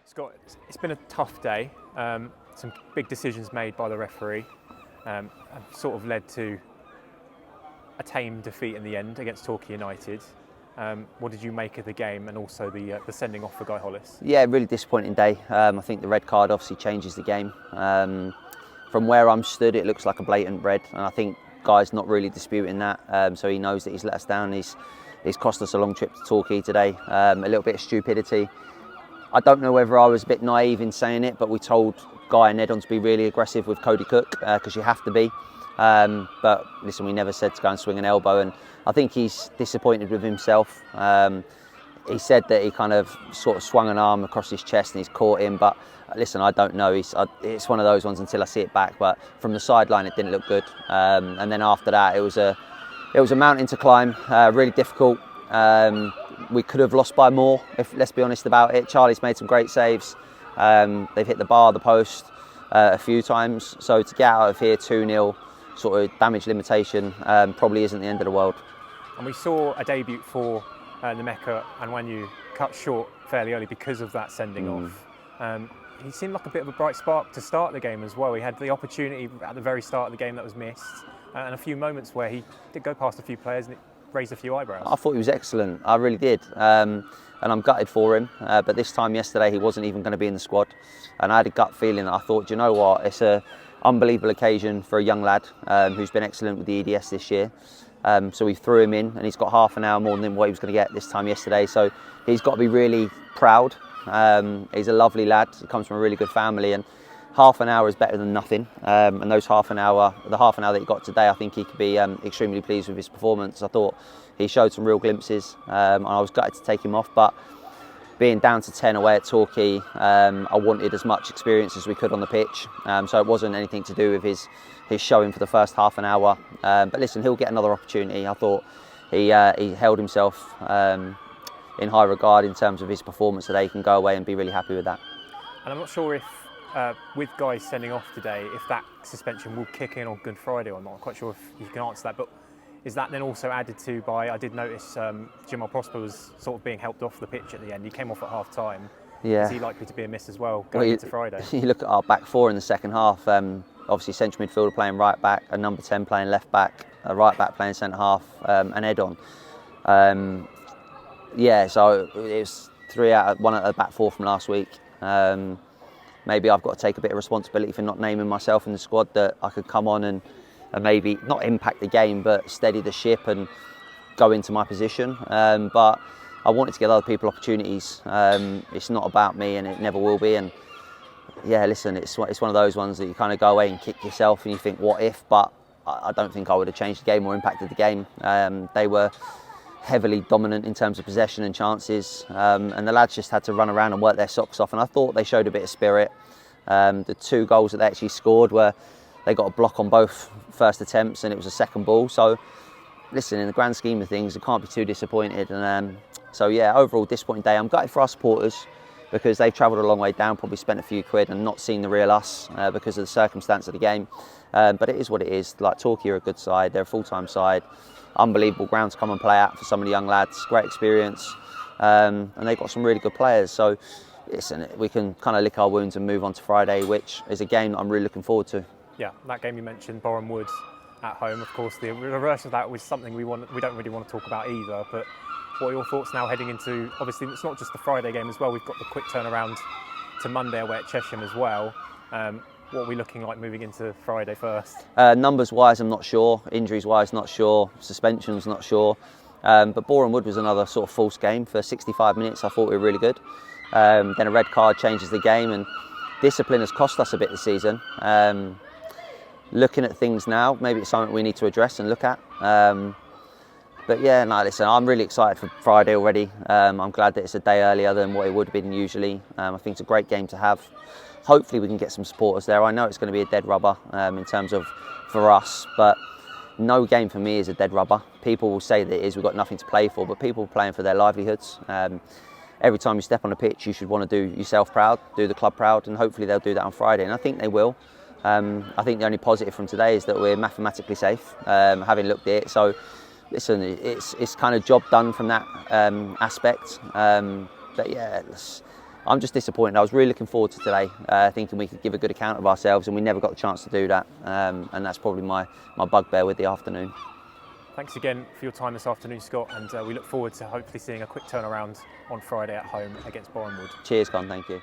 Scott, it's been a tough day. Some big decisions made by the referee have sort of led to a tame defeat in the end against Torquay United. What did you make of the game and also the sending off for Guy Hollis? Yeah, really disappointing day. I think the red card obviously changes the game. From where I'm stood, it looks like a blatant red, and I think Guy's not really disputing that. So he knows that he's let us down. He's cost us a long trip to Torquay today. A little bit of stupidity. I don't know whether I was a bit naive in saying it, but we told Guy and Edon to be really aggressive with Cody Cook because you have to be. But listen, we never said to go and swing an elbow, and I think he's disappointed with himself. He said that he kind of sort of swung an arm across his chest and he's caught him, but listen, I don't know. It's one of those ones until I see it back. But from the sideline, it didn't look good. And then after that, it was a mountain to climb, really difficult. We could have lost by more, if let's be honest about it. Charlie's made some great saves. They've hit the bar, the post a few times. So to get out of here 2-0, sort of damage limitation, probably isn't the end of the world. And we saw a debut for Nemeka and Wanyu cut short fairly early because of that sending off. He seemed like a bit of a bright spark to start the game as well. He had the opportunity at the very start of the game that was missed, and a few moments where he did go past a few players and it raised a few eyebrows. I thought he was excellent, I really did, and I'm gutted for him, but this time yesterday he wasn't even going to be in the squad, and I had a gut feeling that I thought, do you know what, it's an unbelievable occasion for a young lad who's been excellent with the EDS this year. So we threw him in, and he's got half an hour more than what he was going to get this time yesterday. So he's got to be really proud. He's a lovely lad. He comes from a really good family, and half an hour is better than nothing. And the half an hour that he got today, I think he could be extremely pleased with his performance. I thought he showed some real glimpses, and I was gutted to take him off. But being down to 10 away at Torquay, I wanted as much experience as we could on the pitch. So it wasn't anything to do with his showing for the first half an hour. But listen, he'll get another opportunity. I thought he held himself in high regard in terms of his performance today. He can go away and be really happy with that. And I'm not sure if, with Guy sending off today, if that suspension will kick in on Good Friday or not. I'm quite sure if you can answer that. But is that then also added to by, I did notice Jamal Prosper was sort of being helped off the pitch at the end. He came off at half time. Yeah. Is he likely to be a miss as well going into Friday? You look at our back four in the second half. Obviously, central midfielder playing right back, a number 10 playing left back, a right back playing centre half, and Edon. So it was 1 out of the back four from last week. Maybe I've got to take a bit of responsibility for not naming myself in the squad, that I could come on and maybe not impact the game, but steady the ship and go into my position. But I wanted to give other people opportunities. It's not about me, and it never will be. And yeah, listen, it's one of those ones that you kind of go away and kick yourself and you think, what if? But I don't think I would have changed the game or impacted the game. They were heavily dominant in terms of possession and chances, and the lads just had to run around and work their socks off, and I thought they showed a bit of spirit. The 2 goals that they actually scored were, they got a block on both first attempts, and it was a second ball. So listen, in the grand scheme of things, I can't be too disappointed. And so yeah, overall disappointing day. I'm gutted for our supporters, because they've travelled a long way down, probably spent a few quid and not seen the real us because of the circumstance of the game. But it is what it is. Like, Torquay are a good side, they're a full-time side, unbelievable ground to come and play at for some of the young lads, great experience, and they've got some really good players. So listen, we can kind of lick our wounds and move on to Friday, which is a game that I'm really looking forward to. Yeah, that game you mentioned, Boreham Wood at home, of course, the reverse of that was something we don't really want to talk about either. But what are your thoughts now heading into, obviously it's not just the Friday game as well, we've got the quick turnaround to Monday away at Chesham as well. What are we looking like moving into Friday first? Numbers wise, I'm not sure. Injuries wise, not sure. Suspensions, not sure. But Boreham Wood was another sort of false game for 65 minutes. I thought we were really good. Then a red card changes the game, and discipline has cost us a bit this season. Looking at things now, maybe it's something we need to address and look at. But yeah, no, listen, I'm really excited for Friday already. I'm glad that it's a day earlier than what it would have been usually. I think it's a great game to have. Hopefully we can get some supporters there. I know it's going to be a dead rubber in terms of for us, but no game for me is a dead rubber. People will say that it is, we've got nothing to play for, but people are playing for their livelihoods. Every time you step on a pitch, you should want to do yourself proud, do the club proud, and hopefully they'll do that on Friday, and I think they will. I think the only positive from today is that we're mathematically safe, having looked at it. So listen, it's kind of job done from that aspect. But yeah, I'm just disappointed. I was really looking forward to today, thinking we could give a good account of ourselves, and we never got the chance to do that. And that's probably my bugbear with the afternoon. Thanks again for your time this afternoon, Scott, and we look forward to hopefully seeing a quick turnaround on Friday at home against Bournemouth. Cheers, Con. Thank you.